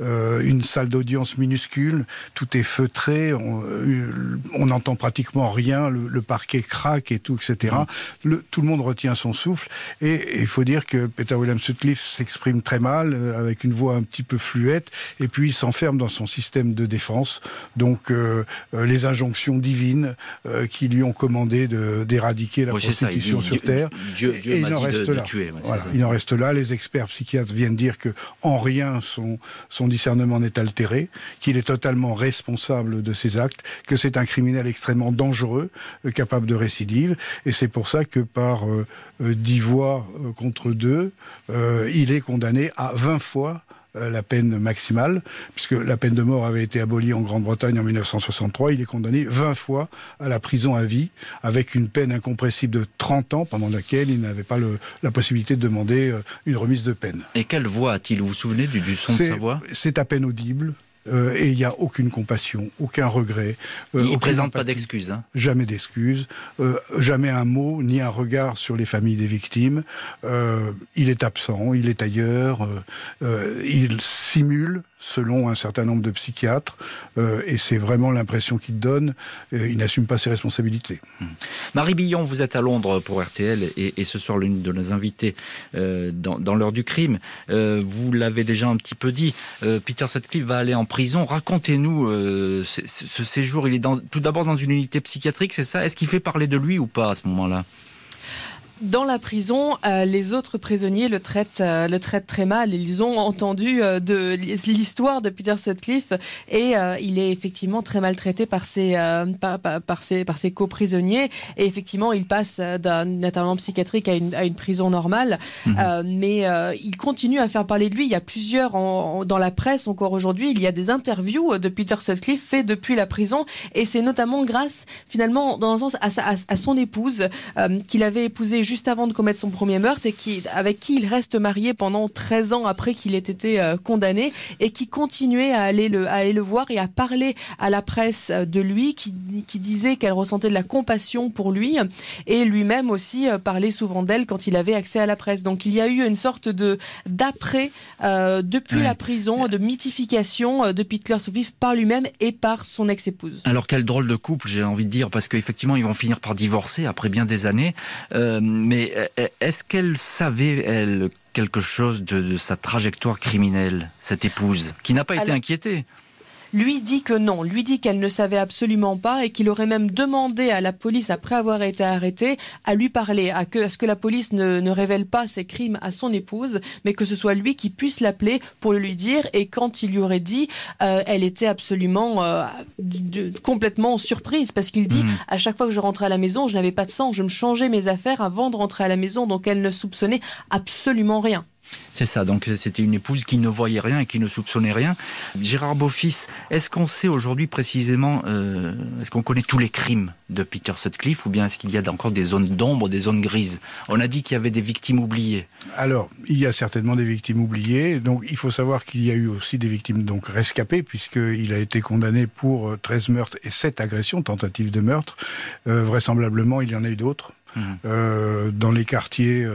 Speaker 5: une salle d'audience minuscule, tout est feutré, on n'entend pratiquement rien, le parquet craque et tout, etc. Tout le monde retient son souffle, et il faut dire que Peter William Sutcliffe s'exprime très mal, avec une voix un petit peu fluette, et puis il s'enferme dans son système de défense, donc les injonctions divines qui lui ont commandé d'éradiquer la prostitution sur Terre.
Speaker 2: Dieu m'a dit de tuer.
Speaker 5: Voilà, il en reste là. Les experts psychiatres viennent dire que en rien son discernement n'est altéré, qu'il est totalement responsable de ses actes, que c'est un criminel extrêmement dangereux, capable de récidive. Et c'est pour ça que par 10 voix contre 2, il est condamné à 20 fois la peine maximale, puisque la peine de mort avait été abolie en Grande-Bretagne en 1963, il est condamné 20 fois à la prison à vie, avec une peine incompressible de 30 ans, pendant laquelle il n'avait pas la possibilité de demander une remise de peine.
Speaker 2: Et quelle voix a-t-il? Vous vous souvenez du son de sa voix?
Speaker 5: C'est à peine audible. et il n'y a aucune compassion, aucun regret.
Speaker 2: Il ne présente pas d'excuses. Hein.
Speaker 5: Jamais d'excuses, jamais un mot, ni un regard sur les familles des victimes. Il est absent, il est ailleurs, il simule, selon un certain nombre de psychiatres, et c'est vraiment l'impression qu'il donne, il n'assume pas ses responsabilités.
Speaker 2: Marie Billon, vous êtes à Londres pour RTL, et ce soir l'une de nos invitées dans l'heure du crime. Vous l'avez déjà un petit peu dit, Peter Sutcliffe va aller en prison. Racontez-nous ce séjour. Il est tout d'abord dans une unité psychiatrique, c'est ça? Est-ce qu'il fait parler de lui ou pas à ce moment-là?
Speaker 4: Dans la prison, les autres prisonniers le traitent très mal. Ils ont entendu de l'histoire de Peter Sutcliffe et il est effectivement très maltraité par ses coprisonniers. Et effectivement, il passe d'un internat psychiatrique à une prison normale. Mais il continue à faire parler de lui. Il y a plusieurs dans la presse encore aujourd'hui. Il y a des interviews de Peter Sutcliffe faites depuis la prison, et c'est notamment grâce, finalement, dans un sens, à son épouse qu'il avait épousée juste avant de commettre son premier meurtre, et avec qui il reste marié pendant 13 ans après qu'il ait été condamné, et qui continuait à aller le voir et à parler à la presse de lui, qui disait qu'elle ressentait de la compassion pour lui, et lui-même aussi parlait souvent d'elle quand il avait accès à la presse. Donc il y a eu une sorte d'après depuis la prison, de mythification de Peter Sutcliffe par lui-même et par son ex-épouse.
Speaker 2: Alors quel drôle de couple, j'ai envie de dire, parce qu'effectivement ils vont finir par divorcer après bien des années, mais est-ce qu'elle savait, elle, quelque chose de sa trajectoire criminelle, cette épouse, qui n'a pas été inquiétée?
Speaker 4: Lui dit que non, lui dit qu'elle ne savait absolument pas, et qu'il aurait même demandé à la police, après avoir été arrêté, à lui parler, à ce que la police ne révèle pas ses crimes à son épouse, mais que ce soit lui qui puisse l'appeler pour le lui dire. Et quand il lui aurait dit, elle était absolument complètement surprise, parce qu'il dit à chaque fois que je rentrais à la maison, je n'avais pas de sang, je me changeais mes affaires avant de rentrer à la maison, donc elle ne soupçonnait absolument rien.
Speaker 2: C'est ça, donc c'était une épouse qui ne voyait rien et qui ne soupçonnait rien. Gérard Beaufils, est-ce qu'on sait aujourd'hui précisément, est-ce qu'on connaît tous les crimes de Peter Sutcliffe, ou bien est-ce qu'il y a encore des zones d'ombre, des zones grises? On a dit qu'il y avait des victimes oubliées. Alors,
Speaker 5: il y a certainement des victimes oubliées. Donc il faut savoir qu'il y a eu aussi des victimes donc rescapées, puisqu'il a été condamné pour 13 meurtres et 7 agressions, tentatives de meurtre. Vraisemblablement, il y en a eu d'autres. Dans les quartiers,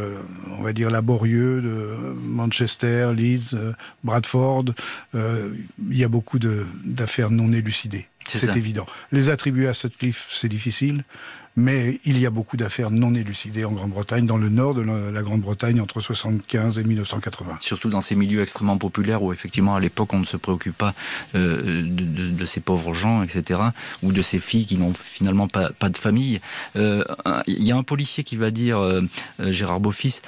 Speaker 5: on va dire, laborieux de Manchester, Leeds, Bradford, il y a beaucoup d'affaires non élucidées. C'est évident. Les attribuer à Sutcliffe, c'est difficile, mais il y a beaucoup d'affaires non élucidées en Grande-Bretagne, dans le nord de la Grande-Bretagne, entre 1975 et 1980.
Speaker 2: Surtout dans ces milieux extrêmement populaires où, effectivement, à l'époque, on ne se préoccupe pas de ces pauvres gens, etc., ou de ces filles qui n'ont finalement pas de famille. Il y a un policier qui va dire, Gérard Beaufils,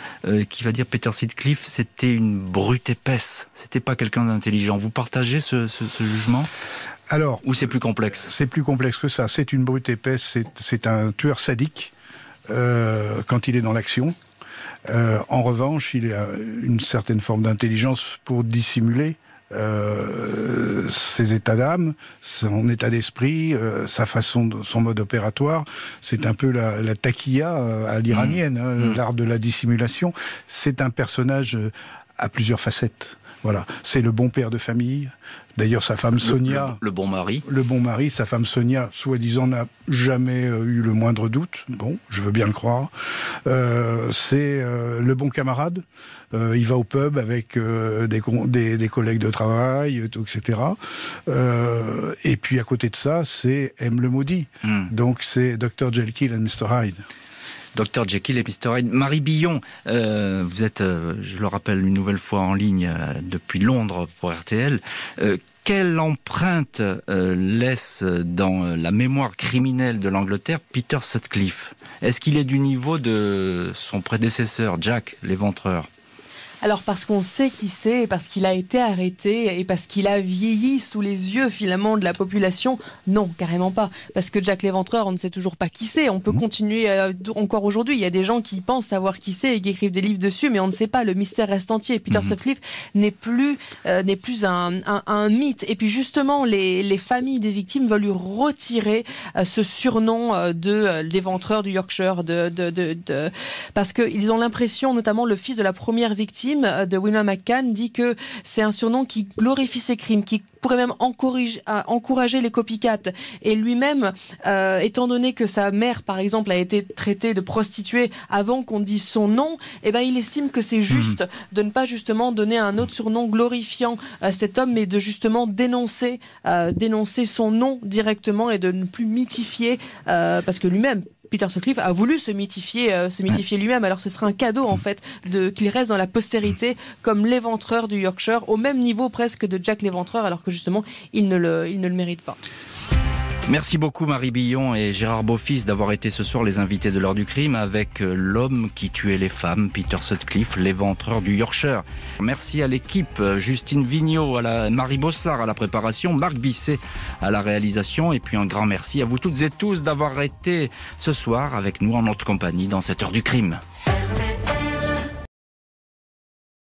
Speaker 2: qui va dire Peter Sutcliffe, c'était une brute épaisse, c'était pas quelqu'un d'intelligent. Vous partagez ce jugement ?
Speaker 5: Alors,
Speaker 2: ou c'est plus complexe?
Speaker 5: C'est plus complexe que ça. C'est une brute épaisse, c'est un tueur sadique quand il est dans l'action. En revanche, il a une certaine forme d'intelligence pour dissimuler ses états d'âme, son état d'esprit, sa façon, son mode opératoire. C'est un peu la taquilla à l'iranienne, l'art de la dissimulation. C'est un personnage à plusieurs facettes. Voilà, c'est le bon père de famille. D'ailleurs, sa femme Sonia...
Speaker 2: Le bon mari.
Speaker 5: Le bon mari, sa femme Sonia, soi-disant, n'a jamais eu le moindre doute. Bon, je veux bien le croire. C'est le bon camarade. Il va au pub avec des collègues de travail, etc. Et puis, à côté de ça, c'est M. le maudit. Donc, c'est Dr. Jekyll and Mr. Hyde.
Speaker 2: Dr. Jekyll et Mr. Hyde. Marie Billon, vous êtes, je le rappelle une nouvelle fois, en ligne depuis Londres pour RTL. Quelle empreinte laisse dans la mémoire criminelle de l'Angleterre Peter Sutcliffe? Est-ce qu'il est du niveau de son prédécesseur, Jack l'Éventreur?
Speaker 4: Alors parce qu'on sait qui c'est, parce qu'il a été arrêté et parce qu'il a vieilli sous les yeux finalement de la population, non, carrément pas. Parce que Jack l'Éventreur, on ne sait toujours pas qui c'est. On peut continuer encore aujourd'hui. Il y a des gens qui pensent savoir qui c'est et qui écrivent des livres dessus, mais on ne sait pas. Le mystère reste entier. Peter Sutcliffe n'est plus un mythe. Et puis justement, les familles des victimes veulent lui retirer ce surnom de l'Éventreur du Yorkshire, parce qu'ils ont l'impression, notamment le fils de la première victime, victime de William McCann dit que c'est un surnom qui glorifie ses crimes, qui pourrait même encourager les copycats. Et lui-même, étant donné que sa mère, par exemple, a été traitée de prostituée avant qu'on dise son nom, il estime que c'est juste de ne pas justement donner un autre surnom glorifiant cet homme, mais de justement dénoncer son nom directement et de ne plus mythifier, parce que lui-même, Peter Sutcliffe a voulu se mythifier lui-même. Alors ce serait un cadeau en fait qu'il reste dans la postérité comme l'éventreur du Yorkshire, au même niveau presque de Jack l'Éventreur, alors que justement il ne le mérite pas.
Speaker 2: Merci beaucoup Marie Billon et Gérard Beaufils d'avoir été ce soir les invités de l'heure du crime avec l'homme qui tuait les femmes, Peter Sutcliffe, l'éventreur du Yorkshire. Merci à l'équipe, Justine Vigneault, Marie Bossard à la préparation, Marc Bisset à la réalisation, et puis un grand merci à vous toutes et tous d'avoir été ce soir avec nous en notre compagnie dans cette heure du crime.